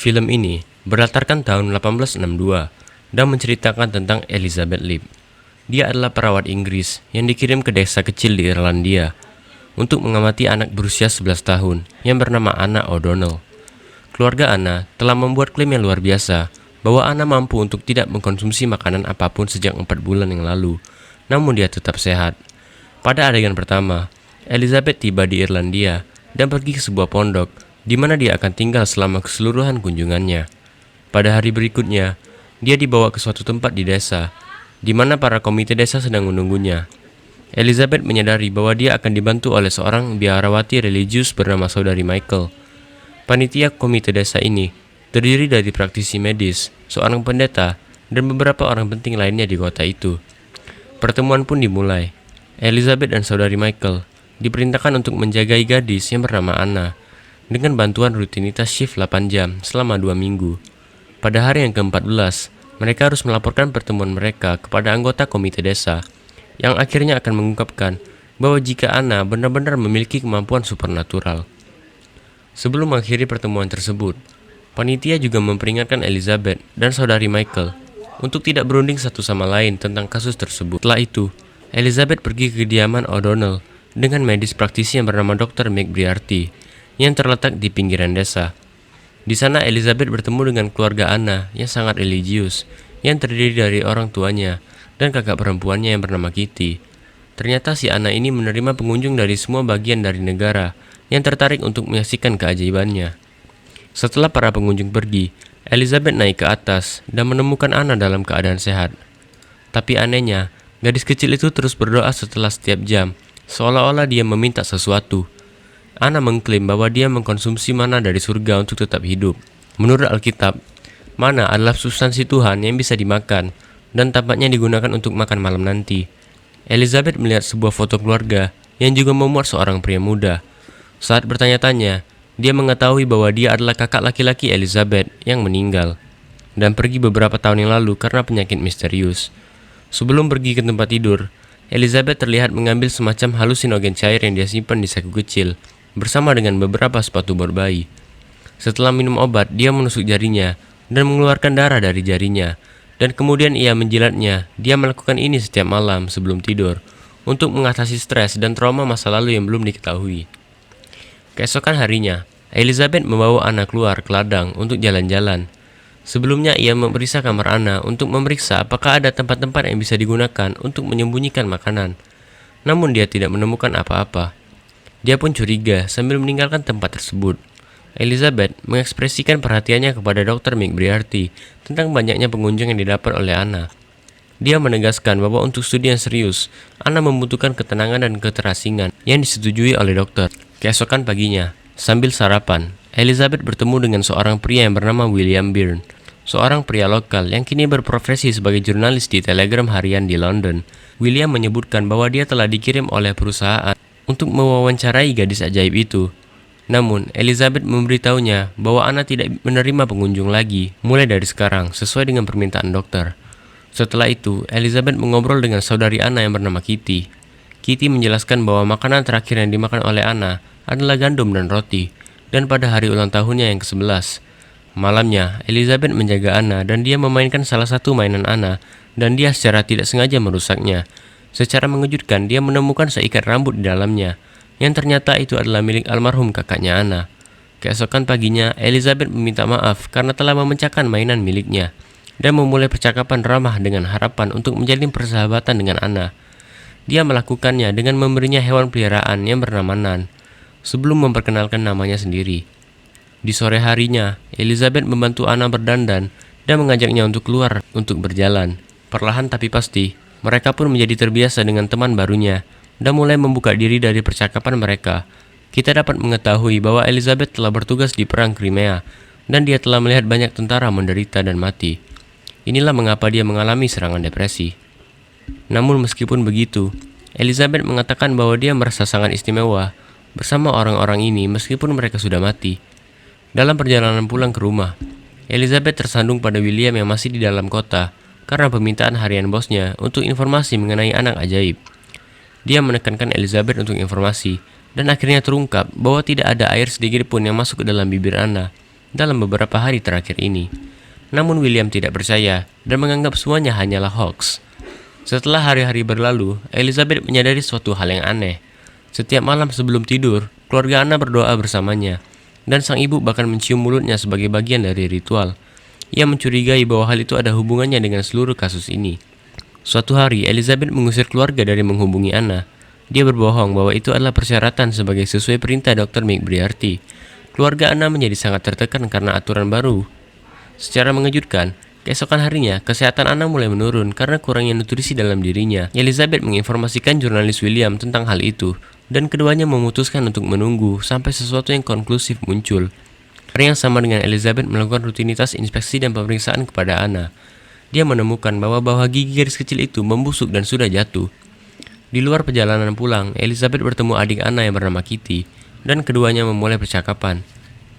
Film ini berlatarkan tahun 1862 dan menceritakan tentang Elizabeth Lip. Dia adalah perawat Inggris yang dikirim ke desa kecil di Irlandia untuk mengamati anak berusia 11 tahun yang bernama Anna O'Donnell. Keluarga Anna telah membuat klaim yang luar biasa bahwa Anna mampu untuk tidak mengkonsumsi makanan apapun sejak 4 bulan yang lalu, namun dia tetap sehat. Pada adegan pertama, Elizabeth tiba di Irlandia dan pergi ke sebuah pondok di mana dia akan tinggal selama keseluruhan kunjungannya. Pada hari berikutnya, dia dibawa ke suatu tempat di desa, di mana para komite desa sedang menunggunya. Elizabeth menyadari bahwa dia akan dibantu oleh seorang biarawati religius bernama Saudari Michael. Panitia komite desa ini terdiri dari praktisi medis, seorang pendeta, dan beberapa orang penting lainnya di kota itu. Pertemuan pun dimulai. Elizabeth dan Saudari Michael diperintahkan untuk menjagai gadis yang bernama Anna dengan bantuan rutinitas shift 8 jam selama 2 minggu. Pada hari yang ke-14, mereka harus melaporkan pertemuan mereka kepada anggota komite desa, yang akhirnya akan mengungkapkan bahwa jika Anna benar-benar memiliki kemampuan supernatural. Sebelum mengakhiri pertemuan tersebut, panitia juga memperingatkan Elizabeth dan Saudari Michael untuk tidak berunding satu sama lain tentang kasus tersebut. Setelah itu, Elizabeth pergi ke kediaman O'Donnell dengan medis praktisi yang bernama Dr. McBriarty yang terletak di pinggiran desa. Di sana Elizabeth bertemu dengan keluarga Anna yang sangat religius, yang terdiri dari orang tuanya dan kakak perempuannya yang bernama Kitty. Ternyata si Anna ini menerima pengunjung dari semua bagian dari negara yang tertarik untuk menyaksikan keajaibannya. Setelah para pengunjung pergi, Elizabeth naik ke atas dan menemukan Anna dalam keadaan sehat. Tapi anehnya, gadis kecil itu terus berdoa setelah setiap jam, seolah-olah dia meminta sesuatu. Anna mengklaim bahwa dia mengkonsumsi mana dari surga untuk tetap hidup. Menurut Alkitab, mana adalah substansi Tuhan yang bisa dimakan dan tampaknya digunakan untuk makan malam nanti. Elizabeth melihat sebuah foto keluarga yang juga memuat seorang pria muda. Saat bertanya-tanya, dia mengetahui bahwa dia adalah kakak laki-laki Elizabeth yang meninggal dan pergi beberapa tahun yang lalu karena penyakit misterius. Sebelum pergi ke tempat tidur, Elizabeth terlihat mengambil semacam halusinogen cair yang dia simpan di saku kecil bersama dengan beberapa sepatu berbayi. Setelah minum obat, dia menusuk jarinya dan mengeluarkan darah dari jarinya, dan kemudian ia menjilatnya. Dia melakukan ini setiap malam sebelum tidur untuk mengatasi stres dan trauma masa lalu yang belum diketahui. Keesokan harinya, Elizabeth membawa Anna keluar ke ladang untuk jalan-jalan. Sebelumnya ia memeriksa kamar Anna untuk memeriksa apakah ada tempat-tempat yang bisa digunakan untuk menyembunyikan makanan. Namun dia tidak menemukan apa-apa. Dia pun curiga sambil meninggalkan tempat tersebut. Elizabeth mengekspresikan perhatiannya kepada Dr. McBriarty tentang banyaknya pengunjung yang didapat oleh Anna. Dia menegaskan bahwa untuk studi yang serius, Anna membutuhkan ketenangan dan keterasingan yang disetujui oleh dokter. Keesokan paginya, sambil sarapan, Elizabeth bertemu dengan seorang pria yang bernama William Byrne, seorang pria lokal yang kini berprofesi sebagai jurnalis di Telegram harian di London. William menyebutkan bahwa dia telah dikirim oleh perusahaan untuk mewawancarai gadis ajaib itu. Namun, Elizabeth memberitahunya bahwa Anna tidak menerima pengunjung lagi mulai dari sekarang sesuai dengan permintaan dokter. Setelah itu, Elizabeth mengobrol dengan saudari Anna yang bernama Kitty. Kitty menjelaskan bahwa makanan terakhir yang dimakan oleh Anna adalah gandum dan roti, dan pada hari ulang tahunnya yang ke-11. Malamnya, Elizabeth menjaga Anna dan dia memainkan salah satu mainan Anna, dan dia secara tidak sengaja merusaknya. Secara mengejutkan, dia menemukan seikat rambut di dalamnya, yang ternyata itu adalah milik almarhum kakaknya Anna. Keesokan paginya, Elizabeth meminta maaf karena telah memecahkan mainan miliknya, dan memulai percakapan ramah dengan harapan untuk menjalin persahabatan dengan Anna. Dia melakukannya dengan memberinya hewan peliharaan yang bernama Nan, sebelum memperkenalkan namanya sendiri. Di sore harinya, Elizabeth membantu Anna berdandan dan mengajaknya untuk keluar untuk berjalan. Perlahan tapi pasti, mereka pun menjadi terbiasa dengan teman barunya dan mulai membuka diri dari percakapan mereka. Kita dapat mengetahui bahwa Elizabeth telah bertugas di Perang Crimea dan dia telah melihat banyak tentara menderita dan mati. Inilah mengapa dia mengalami serangan depresi. Namun meskipun begitu, Elizabeth mengatakan bahwa dia merasa sangat istimewa bersama orang-orang ini meskipun mereka sudah mati. Dalam perjalanan pulang ke rumah, Elizabeth tersandung pada William yang masih di dalam kota karena permintaan harian bosnya untuk informasi mengenai anak ajaib. Dia menekankan Elizabeth untuk informasi, dan akhirnya terungkap bahwa tidak ada air sedikit pun yang masuk ke dalam bibir Anna, dalam beberapa hari terakhir ini. Namun William tidak percaya dan menganggap semuanya hanyalah hoax. Setelah hari-hari berlalu, Elizabeth menyadari suatu hal yang aneh. Setiap malam sebelum tidur, keluarga Anna berdoa bersamanya, dan sang ibu bahkan mencium mulutnya sebagai bagian dari ritual. Ia mencurigai bahwa hal itu ada hubungannya dengan seluruh kasus ini. Suatu hari, Elizabeth mengusir keluarga dari menghubungi Anna. Dia berbohong bahwa itu adalah persyaratan sebagai sesuai perintah Dr. McBriarty. Keluarga Anna menjadi sangat tertekan karena aturan baru. Secara mengejutkan, keesokan harinya, kesehatan Anna mulai menurun karena kurangnya nutrisi dalam dirinya. Elizabeth menginformasikan jurnalis William tentang hal itu, dan keduanya memutuskan untuk menunggu sampai sesuatu yang konklusif muncul. Hari yang sama dengan Elizabeth melakukan rutinitas inspeksi dan pemeriksaan kepada Anna. Dia menemukan bahwa bawah gigi garis kecil itu membusuk dan sudah jatuh. Di luar perjalanan pulang, Elizabeth bertemu adik Anna yang bernama Kitty, dan keduanya memulai percakapan.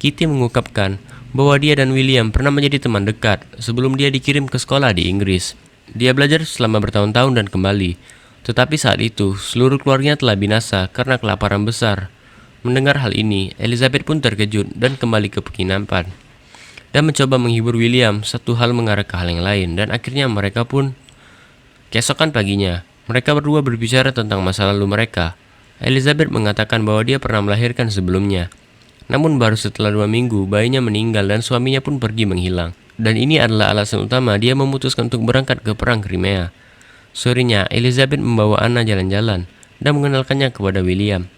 Kitty mengungkapkan bahwa dia dan William pernah menjadi teman dekat sebelum dia dikirim ke sekolah di Inggris. Dia belajar selama bertahun-tahun dan kembali. Tetapi saat itu, seluruh keluarganya telah binasa karena kelaparan besar. Mendengar hal ini, Elizabeth pun terkejut dan kembali ke penginapan. Dan mencoba menghibur William, satu hal mengarah ke hal yang lain, dan akhirnya mereka pun... Keesokan paginya, mereka berdua berbicara tentang masa lalu mereka. Elizabeth mengatakan bahwa dia pernah melahirkan sebelumnya. Namun baru setelah 2 minggu, bayinya meninggal dan suaminya pun pergi menghilang. Dan ini adalah alasan utama dia memutuskan untuk berangkat ke perang Crimea. Sorenya, Elizabeth membawa Anna jalan-jalan dan mengenalkannya kepada William.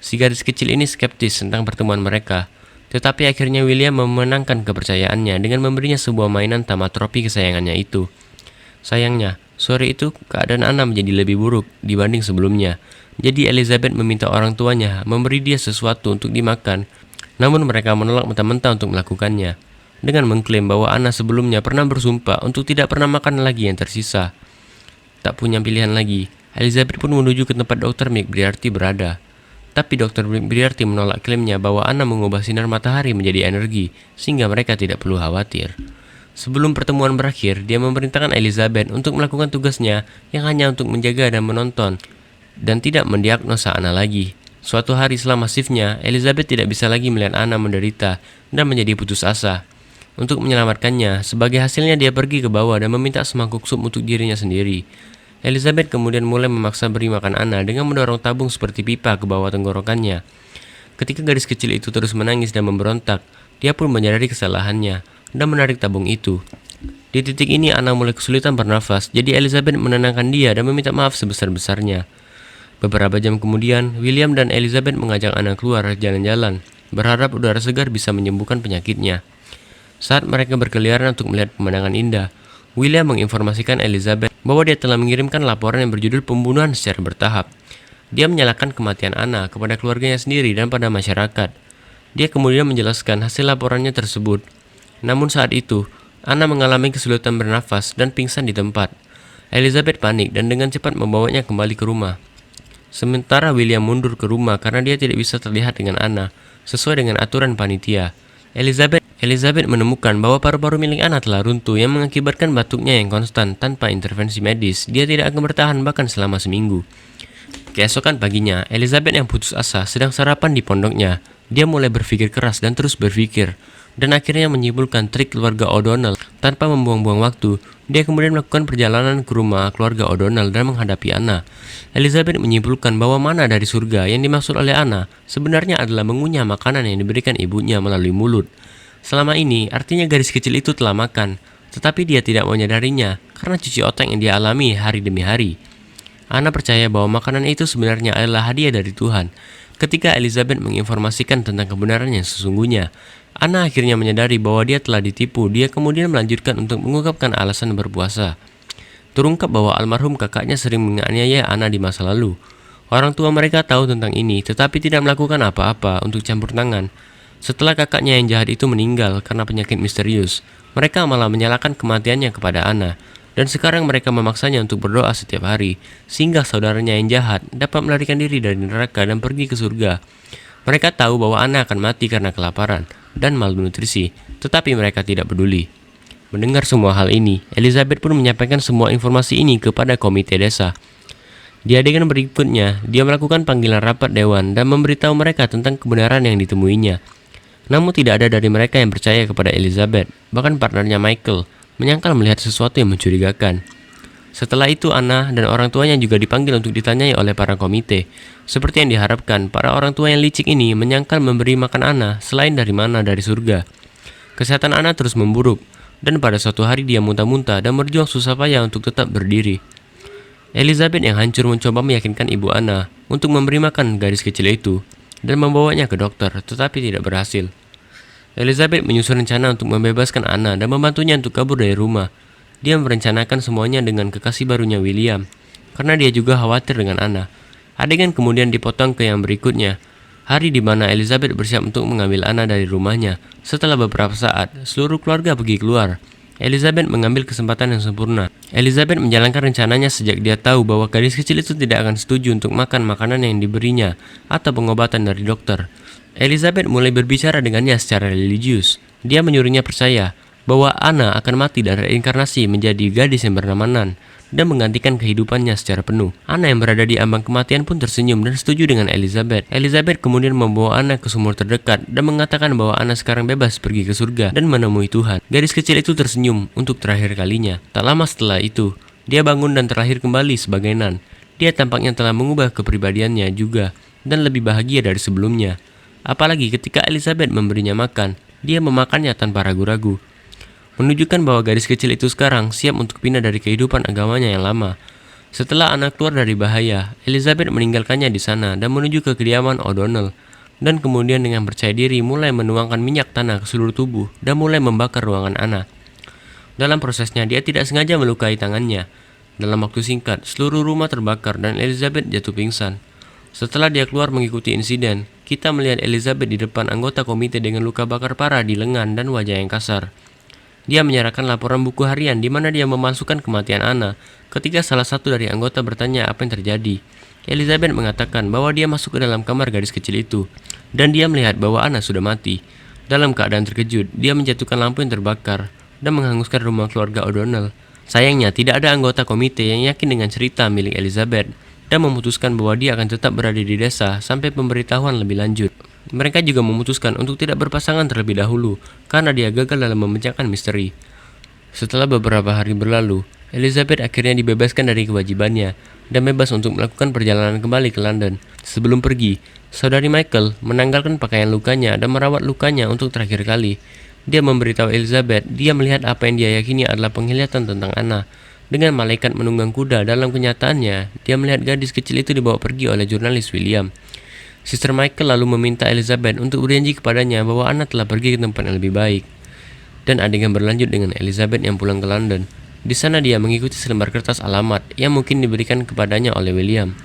Si gadis kecil ini skeptis tentang pertemuan mereka, tetapi akhirnya William memenangkan kepercayaannya dengan memberinya sebuah mainan tamat tropi kesayangannya itu. Sayangnya, sore itu keadaan Anna menjadi lebih buruk dibanding sebelumnya. Jadi Elizabeth meminta orang tuanya memberi dia sesuatu untuk dimakan, namun mereka menolak mentah-mentah untuk melakukannya, dengan mengklaim bahwa Anna sebelumnya pernah bersumpah untuk tidak pernah makan lagi yang tersisa. Tak punya pilihan lagi, Elizabeth pun menuju ke tempat Dr. McBriarty berada. Tapi Dr. McBriarty menolak klaimnya bahwa Anna mengubah sinar matahari menjadi energi, sehingga mereka tidak perlu khawatir. Sebelum pertemuan berakhir, dia memerintahkan Elizabeth untuk melakukan tugasnya yang hanya untuk menjaga dan menonton, dan tidak mendiagnosa Anna lagi. Suatu hari selama shiftnya, Elizabeth tidak bisa lagi melihat Anna menderita dan menjadi putus asa. Untuk menyelamatkannya, sebagai hasilnya dia pergi ke bawah dan meminta semangkuk sup untuk dirinya sendiri. Elizabeth kemudian mulai memaksa beri makan Anna dengan mendorong tabung seperti pipa ke bawah tenggorokannya. Ketika gadis kecil itu terus menangis dan memberontak, dia pun menyadari kesalahannya dan menarik tabung itu. Di titik ini Anna mulai kesulitan bernafas, jadi Elizabeth menenangkan dia dan meminta maaf sebesar-besarnya. Beberapa jam kemudian, William dan Elizabeth mengajak Anna keluar jalan-jalan, berharap udara segar bisa menyembuhkan penyakitnya. Saat mereka berkeliaran untuk melihat pemandangan indah, William menginformasikan Elizabeth bahwa dia telah mengirimkan laporan yang berjudul pembunuhan secara bertahap. Dia menyalahkan kematian Anna kepada keluarganya sendiri dan pada masyarakat. Dia kemudian menjelaskan hasil laporannya tersebut. Namun saat itu, Anna mengalami kesulitan bernafas dan pingsan di tempat. Elizabeth panik dan dengan cepat membawanya kembali ke rumah. Sementara William mundur ke rumah karena dia tidak bisa terlihat dengan Anna, sesuai dengan aturan panitia. Elizabeth menemukan bahwa paru-paru milik Anna telah runtuh yang mengakibatkan batuknya yang konstan tanpa intervensi medis. Dia tidak akan bertahan bahkan selama seminggu. Keesokan paginya, Elizabeth yang putus asa sedang sarapan di pondoknya. Dia mulai berpikir keras dan terus berpikir, dan akhirnya menyimpulkan trik keluarga O'Donnell. Tanpa membuang-buang waktu, dia kemudian melakukan perjalanan ke rumah keluarga O'Donnell dan menghadapi Anna. Elizabeth menyimpulkan bahwa mana dari surga yang dimaksud oleh Anna sebenarnya adalah mengunyah makanan yang diberikan ibunya melalui mulut. Selama ini, artinya gadis kecil itu telah makan, tetapi dia tidak menyadarinya karena cuci otak yang dia alami hari demi hari. Anna percaya bahwa makanan itu sebenarnya adalah hadiah dari Tuhan. Ketika Elizabeth menginformasikan tentang kebenaran yang sesungguhnya, Anna akhirnya menyadari bahwa dia telah ditipu. Dia kemudian melanjutkan untuk mengungkapkan alasan berpuasa. Terungkap bahwa almarhum kakaknya sering menganiaya Anna di masa lalu. Orang tua mereka tahu tentang ini, tetapi tidak melakukan apa-apa untuk campur tangan. Setelah kakaknya yang jahat itu meninggal karena penyakit misterius, mereka malah menyalahkan kematiannya kepada Anna. Dan sekarang mereka memaksanya untuk berdoa setiap hari, sehingga saudaranya yang jahat dapat melarikan diri dari neraka dan pergi ke surga. Mereka tahu bahwa Anna akan mati karena kelaparan dan malnutrisi, tetapi mereka tidak peduli. Mendengar semua hal ini, Elizabeth pun menyampaikan semua informasi ini kepada komite desa. Di adegan berikutnya, dia melakukan panggilan rapat dewan dan memberitahu mereka tentang kebenaran yang ditemuinya. Namun tidak ada dari mereka yang percaya kepada Elizabeth, bahkan partnernya Michael menyangkal melihat sesuatu yang mencurigakan. Setelah itu Anna dan orang tuanya juga dipanggil untuk ditanyai oleh para komite. Seperti yang diharapkan, para orang tua yang licik ini menyangkal memberi makan Anna selain dari mana dari surga. Kesehatan Anna terus memburuk, dan pada suatu hari dia muntah-muntah dan berjuang susah payah untuk tetap berdiri. Elizabeth yang hancur mencoba meyakinkan ibu Anna untuk memberi makan gadis kecil itu dan membawanya ke dokter, tetapi tidak berhasil. Elizabeth menyusun rencana untuk membebaskan Anna dan membantunya untuk kabur dari rumah. Dia merencanakan semuanya dengan kekasih barunya William, karena dia juga khawatir dengan Anna. Adegan kemudian dipotong ke yang berikutnya, hari di mana Elizabeth bersiap untuk mengambil Anna dari rumahnya. Setelah beberapa saat, seluruh keluarga pergi keluar. Elizabeth mengambil kesempatan yang sempurna. Elizabeth menjalankan rencananya sejak dia tahu bahwa gadis kecil itu tidak akan setuju untuk makan makanan yang diberinya atau pengobatan dari dokter. Elizabeth mulai berbicara dengannya secara religius. Dia menyuruhnya percaya bahwa Anna akan mati dan reinkarnasi menjadi gadis yang bernama Nan dan menggantikan kehidupannya secara penuh. Anna yang berada di ambang kematian pun tersenyum dan setuju dengan Elizabeth. Elizabeth kemudian membawa Anna ke sumur terdekat dan mengatakan bahwa Anna sekarang bebas pergi ke surga dan menemui Tuhan. Gadis kecil itu tersenyum untuk terakhir kalinya. Tak lama setelah itu, dia bangun dan terlahir kembali sebagai Nan. Dia tampaknya telah mengubah kepribadiannya juga dan lebih bahagia dari sebelumnya. Apalagi ketika Elizabeth memberinya makan, dia memakannya tanpa ragu-ragu, menunjukkan bahwa gadis kecil itu sekarang siap untuk pindah dari kehidupan agamanya yang lama. Setelah anak keluar dari bahaya, Elizabeth meninggalkannya di sana dan menuju ke kediaman O'Donnell, dan kemudian dengan percaya diri mulai menuangkan minyak tanah ke seluruh tubuh dan mulai membakar ruangan Anna. Dalam prosesnya dia tidak sengaja melukai tangannya. Dalam waktu singkat, seluruh rumah terbakar dan Elizabeth jatuh pingsan. Setelah dia keluar mengikuti insiden, kita melihat Elizabeth di depan anggota komite dengan luka bakar parah di lengan dan wajah yang kasar. Dia menyerahkan laporan buku harian di mana dia memasukkan kematian Anna. Ketika salah satu dari anggota bertanya apa yang terjadi, Elizabeth mengatakan bahwa dia masuk ke dalam kamar gadis kecil itu dan dia melihat bahwa Anna sudah mati. Dalam keadaan terkejut, dia menjatuhkan lampu yang terbakar dan menghanguskan rumah keluarga O'Donnell. Sayangnya, tidak ada anggota komite yang yakin dengan cerita milik Elizabeth dan memutuskan bahwa dia akan tetap berada di desa sampai pemberitahuan lebih lanjut. Mereka juga memutuskan untuk tidak berpasangan terlebih dahulu karena dia gagal dalam memecahkan misteri. Setelah beberapa hari berlalu, Elizabeth akhirnya dibebaskan dari kewajibannya dan bebas untuk melakukan perjalanan kembali ke London. Sebelum pergi, saudari Michael menanggalkan pakaian lukanya dan merawat lukanya untuk terakhir kali. Dia memberitahu Elizabeth dia melihat apa yang dia yakini adalah penglihatan tentang Anna. Dengan malaikat menunggang kuda, dalam kenyataannya, dia melihat gadis kecil itu dibawa pergi oleh jurnalis William. Sister Michael lalu meminta Elizabeth untuk berjanji kepadanya bahwa Anna telah pergi ke tempat yang lebih baik. Dan adegan berlanjut dengan Elizabeth yang pulang ke London. Di sana dia mengikuti selembar kertas alamat yang mungkin diberikan kepadanya oleh William.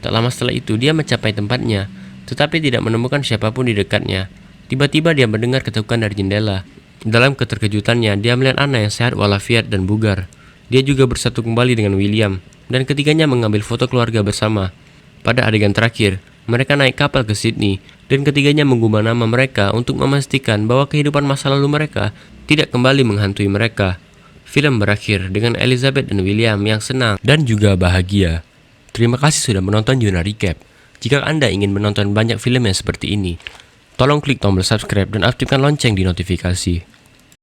Tak lama setelah itu dia mencapai tempatnya, tetapi tidak menemukan siapapun di dekatnya. Tiba-tiba dia mendengar ketukan dari jendela. Dalam keterkejutannya, dia melihat Anna yang sehat walafiat dan bugar. Dia juga bersatu kembali dengan William, dan ketiganya mengambil foto keluarga bersama. Pada adegan terakhir, mereka naik kapal ke Sydney, dan ketiganya mengubah nama mereka untuk memastikan bahwa kehidupan masa lalu mereka tidak kembali menghantui mereka. Film berakhir dengan Elizabeth dan William yang senang dan juga bahagia. Terima kasih sudah menonton Yuna Recap. Jika Anda ingin menonton banyak film yang seperti ini, tolong klik tombol subscribe dan aktifkan lonceng di notifikasi.